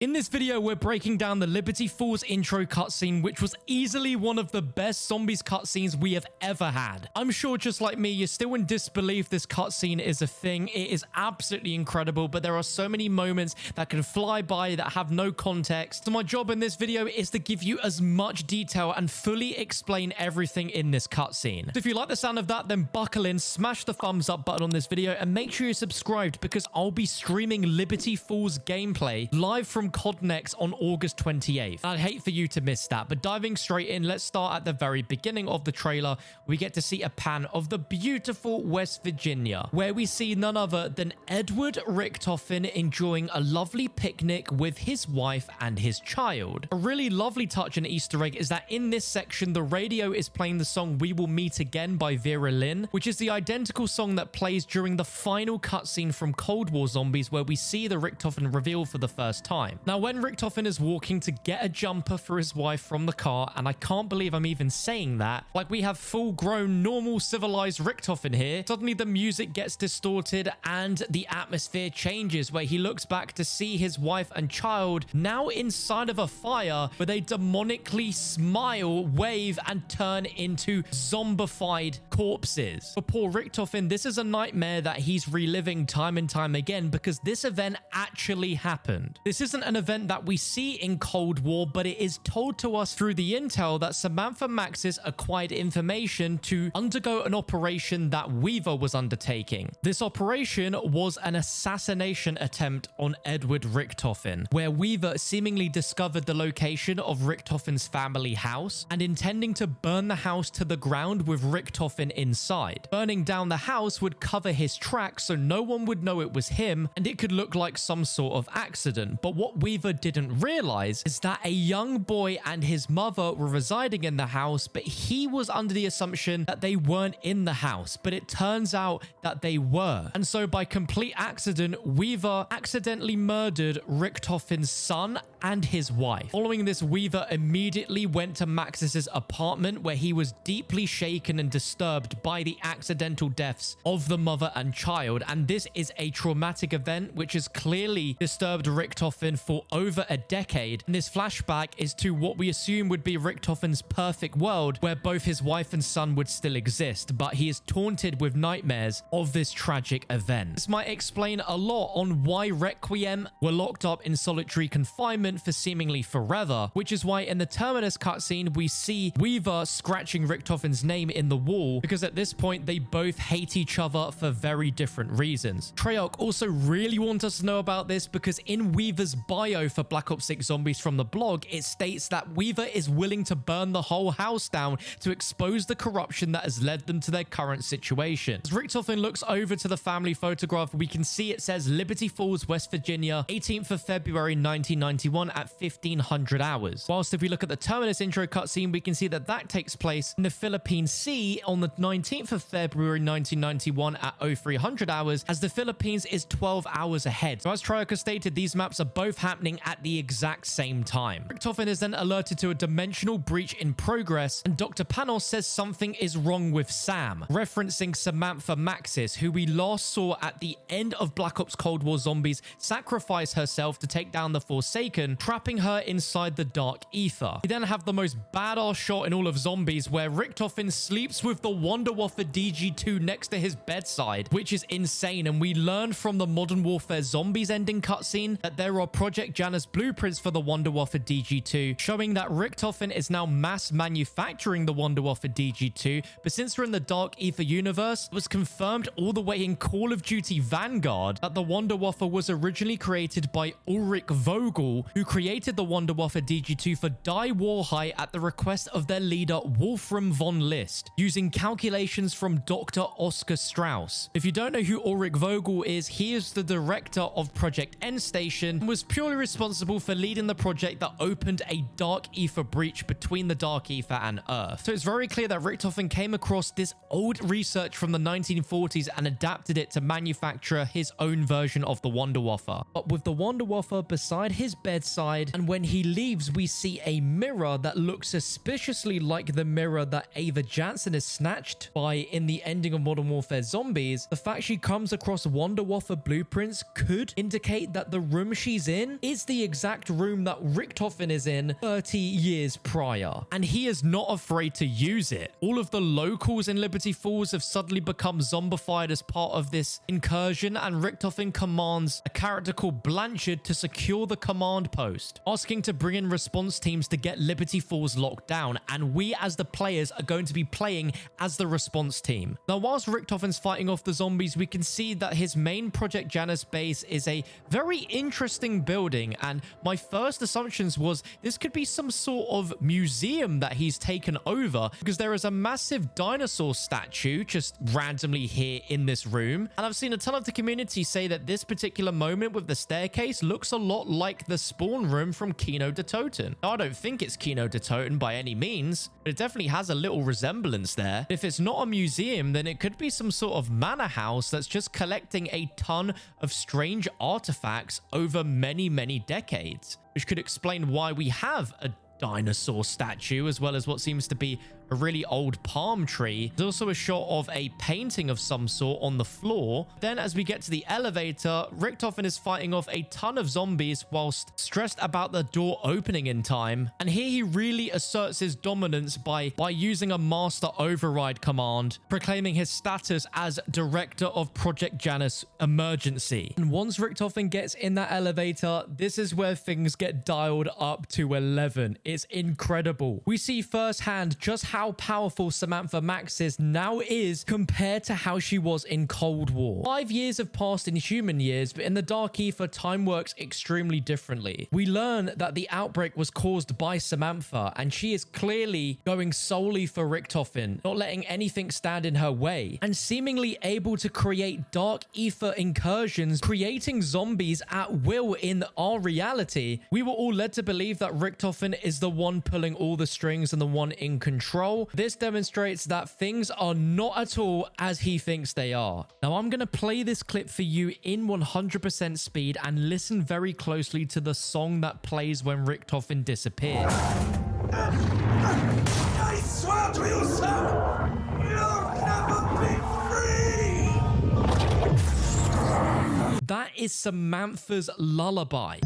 In this video, we're breaking down the Liberty Falls intro cutscene, which was easily one of the best zombies cutscenes we have ever had. I'm sure just like me, you're still in disbelief this cutscene is a thing. It is absolutely incredible, but there are so many moments that can fly by that have no context. So my job in this video is to give you as much detail and fully explain everything in this cutscene. So if you like the sound of that, then buckle in, smash the thumbs up button on this video, and make sure you're subscribed because I'll be streaming Liberty Falls gameplay live from CODnext on August 28th. I'd hate for you to miss that, but diving straight in, let's start at the very beginning of the trailer. We get to see a pan of the beautiful West Virginia, where we see none other than Edward Richtofen enjoying a lovely picnic with his wife and his child. A really lovely touch and Easter egg is that in this section, the radio is playing the song We Will Meet Again by Vera Lynn, which is the identical song that plays during the final cutscene from Cold War Zombies, where we see the Richtofen reveal for the first time. Now, when Richtofen is walking to get a jumper for his wife from the car, and I can't believe I'm even saying that, like we have full-grown, normal, civilized Richtofen here, suddenly the music gets distorted and the atmosphere changes, where he looks back to see his wife and child now inside of a fire, where they demonically smile, wave, and turn into zombified corpses. For poor Richtofen, this is a nightmare that he's reliving time and time again because this event actually happened. This isn't an event that we see in Cold War, but it is told to us through the intel that Samantha Maxis acquired information to undergo an operation that Weaver was undertaking. This operation was an assassination attempt on Edward Richtofen, where Weaver seemingly discovered the location of Richtofen's family house and intending to burn the house to the ground with Richtofen inside. Burning down the house would cover his tracks so no one would know it was him, and it could look like some sort of accident. But what Weaver didn't realize is that a young boy and his mother were residing in the house, but he was under the assumption that they weren't in the house, but it turns out that they were. And so by complete accident, Weaver accidentally murdered Richtofen's son and his wife. Following this, Weaver immediately went to Maxis's apartment, where he was deeply shaken and disturbed by the accidental deaths of the mother and child. And this is a traumatic event which has clearly disturbed Richtofen for over a decade. And this flashback is to what we assume would be Richtofen's perfect world, where both his wife and son would still exist, but he is taunted with nightmares of this tragic event. This might explain a lot on why Requiem were locked up in solitary confinement for seemingly forever, which is why in the Terminus cutscene we see Weaver scratching Richtofen's name in the wall, because at this point they both hate each other for very different reasons. Treyarch also really want us to know about this because in Weaver's bio for Black Ops 6 Zombies from the blog, it states that Weaver is willing to burn the whole house down to expose the corruption that has led them to their current situation. As Richtofen looks over to the family photograph, we can see it says Liberty Falls, West Virginia, 18th of February 1991 at 1500 hours. Whilst if we look at the Terminus intro cutscene, we can see that that takes place in the Philippine Sea on the 19th of February 1991 at 0300 hours, as the Philippines is 12 hours ahead. So as Treyarch has stated, these maps are both happening at the exact same time. Richtofen is then alerted to a dimensional breach in progress, and Dr. Panos says something is wrong with Sam, referencing Samantha Maxis, who we last saw at the end of Black Ops Cold War Zombies sacrifice herself to take down the Forsaken, trapping her inside the dark ether. We then have the most badass shot in all of Zombies, where Richtofen sleeps with the Wonderwaffe DG2 next to his bedside, which is insane, and we learn from the Modern Warfare Zombies ending cutscene that there are Project Janus blueprints for the Wonderwaffe DG2, showing that Richtofen is now mass manufacturing the Wonderwaffe DG2, but since we're in the Dark Ether universe, it was confirmed all the way in Call of Duty Vanguard that the Wonderwaffe was originally created by Ulrich Vogel, who created the Wonderwaffe DG2 for Die Warhigh at the request of their leader Wolfram von List, using calculations from Dr. Oscar Strauss. If you don't know who Ulrich Vogel is, he is the director of Project End Station and was purely responsible for leading the project that opened a Dark Ether breach between the Dark Ether and Earth. So it's very clear that Richtofen came across this old research from the 1940s and adapted it to manufacture his own version of the Wonderwaffe. But with the Wonderwaffe beside his bedside, and when he leaves, we see a mirror that looks suspiciously like the mirror that Ava Jansen is snatched by in the ending of Modern Warfare Zombies. The fact she comes across Wonderwaffe blueprints could indicate that the room she's in in is the exact room that Richtofen is in 30 years prior, and he is not afraid to use it. All of the locals in Liberty Falls have suddenly become zombified as part of this incursion, and Richtofen commands a character called Blanchard to secure the command post, asking to bring in response teams to get Liberty Falls locked down, and we as the players are going to be playing as the response team. Now, whilst Richtofen's fighting off the zombies, we can see that his main Project Janus base is a very interesting building, and my first assumptions was this could be some sort of museum that he's taken over, because there is a massive dinosaur statue just randomly here in this room, and I've seen a ton of the community say that this particular moment with the staircase looks a lot like the spawn room from Kino de Toten. Now, I don't think it's Kino de Toten by any means, but it definitely has a little resemblance there. If it's not a museum, then it could be some sort of manor house that's just collecting a ton of strange artifacts over many decades, which could explain why we have a dinosaur statue as well as what seems to be a really old palm tree. There's also a shot of a painting of some sort on the floor. Then as we get to the elevator, Richtofen is fighting off a ton of zombies whilst stressed about the door opening in time. And here he really asserts his dominance by using a master override command, proclaiming his status as director of Project Janus Emergency. And once Richtofen gets in that elevator, this is where things get dialed up to 11. It's incredible. We see firsthand just how powerful Samantha Maxis now is compared to how she was in Cold War. 5 years have passed in human years, but in the Dark Ether, time works extremely differently. We learn that the outbreak was caused by Samantha, and she is clearly going solely for Richtofen, not letting anything stand in her way, and seemingly able to create Dark Ether incursions, creating zombies at will in our reality. We were all led to believe that Richtofen is the one pulling all the strings and the one in control. This demonstrates that things are not at all as he thinks they are. Now, I'm going to play this clip for you in 100% speed and listen very closely to the song that plays when Richtofen disappears. I swear to you, son, you'll never be free! That is Samantha's lullaby.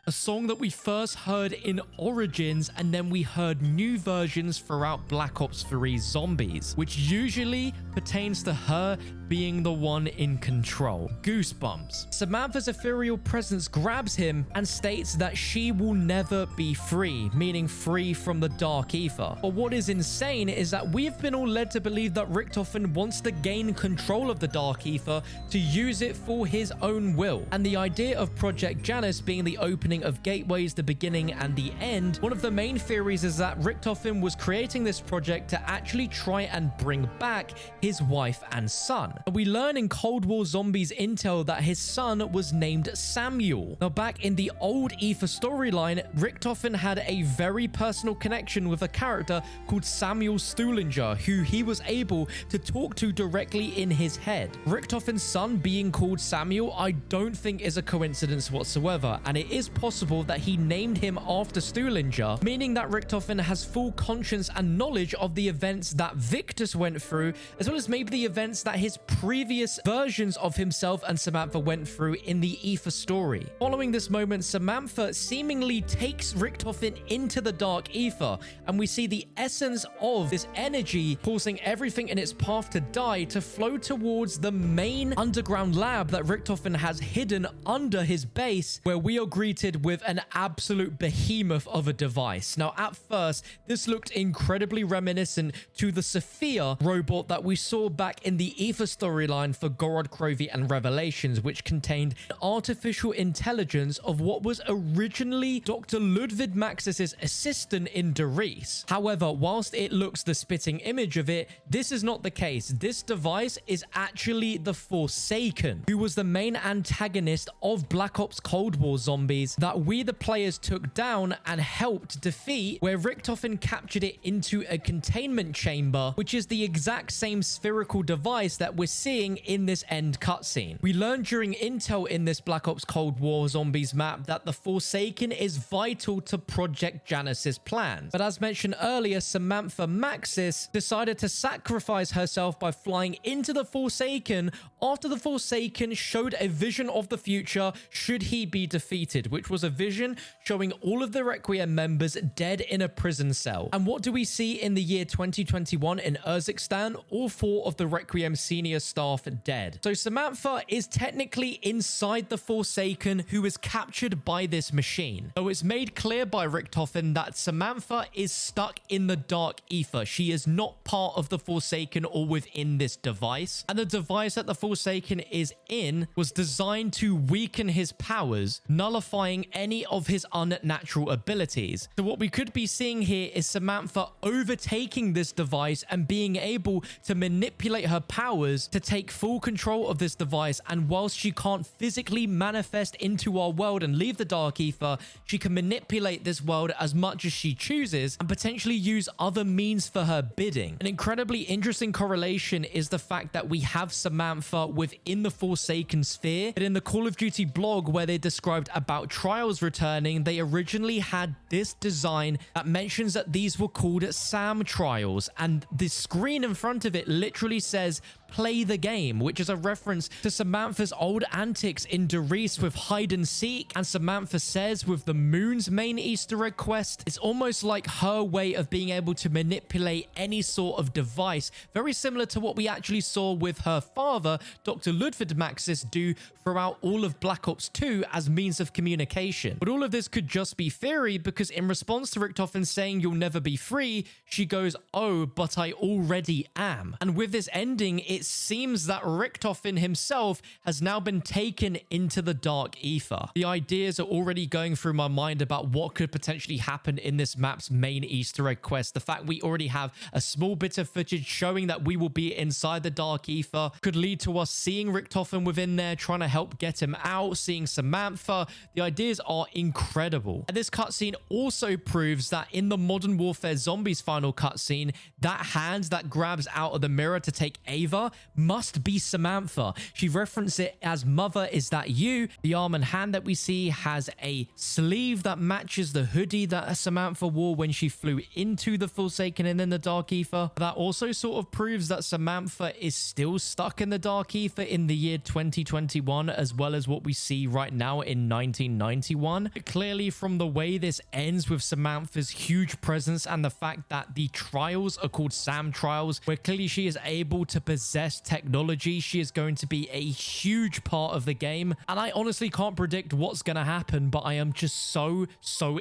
A song that we first heard in Origins, and then we heard new versions throughout Black Ops 3 Zombies, which usually pertains to her being the one in control. Goosebumps. Samantha's ethereal presence grabs him and states that she will never be free, meaning free from the Dark Ether. But what is insane is that we've been all led to believe that Richtofen wants to gain control of the Dark Ether to use it for his own will. And the idea of Project Janus being the opening of gateways, the beginning and the end, one of the main theories is that Richtofen was creating this project to actually try and bring back his wife and son. We learn in Cold War Zombies intel that his son was named Samuel. Now, back in the old Ether storyline, Richtofen had a very personal connection with a character called Samuel Stuhlinger, who he was able to talk to directly in his head. Richtofen's son being called Samuel, I don't think is a coincidence whatsoever, and it is possible that he named him after Stuhlinger, meaning that Richtofen has full conscience and knowledge of the events that Victus went through, as well as maybe the events that his previous versions of himself and Samantha went through in the Ether story. Following this moment, Samantha seemingly takes Richtofen into the Dark Ether, and we see the essence of this energy causing everything in its path to die to flow towards the main underground lab that Richtofen has hidden under his base, where we are greeted with an absolute behemoth of a device. Now, at first, this looked incredibly reminiscent to the Sophia robot that we saw back in the Ether storyline for Gorod Krovi and Revelations, which contained an artificial intelligence of what was originally Dr. Ludwig Maxis' assistant in Doris. However, whilst it looks the spitting image of it, this is not the case. This device is actually the Forsaken, who was the main antagonist of Black Ops Cold War Zombies that we the players took down and helped defeat, where Richtofen captured it into a containment chamber, which is the exact same spherical device that we're we're seeing in this end cutscene. We learned during intel in this Black Ops Cold War Zombies map that the Forsaken is vital to Project Janus's plans. But as mentioned earlier, Samantha Maxis decided to sacrifice herself by flying into the Forsaken after the Forsaken showed a vision of the future should he be defeated, which was a vision showing all of the Requiem members dead in a prison cell. And what do we see in the year 2021 in Urzikstan? All 4 of the Requiem senior staff dead. So Samantha is technically inside the Forsaken, who is captured by this machine. So it's made clear by Richtofen that Samantha is stuck in the dark ether. She is not part of the Forsaken or within this device. And the device that the Forsaken is in was designed to weaken his powers, nullifying any of his unnatural abilities. So what we could be seeing here is Samantha overtaking this device and being able to manipulate her powers to take full control of this device. And whilst she can't physically manifest into our world and leave the dark ether, she can manipulate this world as much as she chooses and potentially use other means for her bidding. An incredibly interesting correlation is the fact that we have Samantha within the Forsaken sphere. But in the Call of Duty blog where they described about trials returning, they originally had this design that mentions that these were called SAM trials, and the screen in front of it literally says play the game, which is a reference to Samantha's old antics in Doris with hide and seek. And Samantha says with the Moon's main Easter egg quest, it's almost like her way of being able to manipulate any sort of device, very similar to what we actually saw with her father, Dr. Ludwig Maxis, do throughout all of Black Ops 2 as means of communication. But all of this could just be theory, because in response to Richtofen saying you'll never be free, she goes, oh, but I already am. And with this ending, it seems that Richtofen himself has now been taken into the dark ether. The ideas are already going through my mind about what could potentially happen in this map's main Easter egg quest. The fact we already have a small bit of footage showing that we will be inside the dark ether could lead to us seeing Richtofen within there, trying to help get him out, seeing Samantha. The ideas are incredible. And this cutscene also proves that in the Modern Warfare Zombies final cutscene, that hand that grabs out of the mirror to take Ava must be Samantha. She referenced it as mother, is that you? The arm and hand that we see has a sleeve that matches the hoodie that Samantha wore when she flew into the Forsaken and in the dark ether. That also sort of proves that Samantha is still stuck in the dark ether in the year 2021, as well as what we see right now in 1991. Clearly, from the way this ends with Samantha's huge presence and the fact that the trials are called SAM trials, where clearly she is able to possess technology, she is going to be a huge part of the game. And I honestly can't predict what's going to happen, but I am just so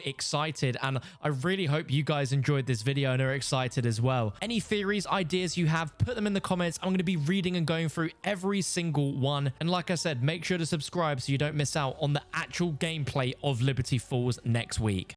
excited. And I really hope you guys enjoyed this video and are excited as well. Any theories, ideas you have, put them in the comments. I'm going to be reading and going through every single one. And like I said, make sure to subscribe so you don't miss out on the actual gameplay of Liberty Falls next week.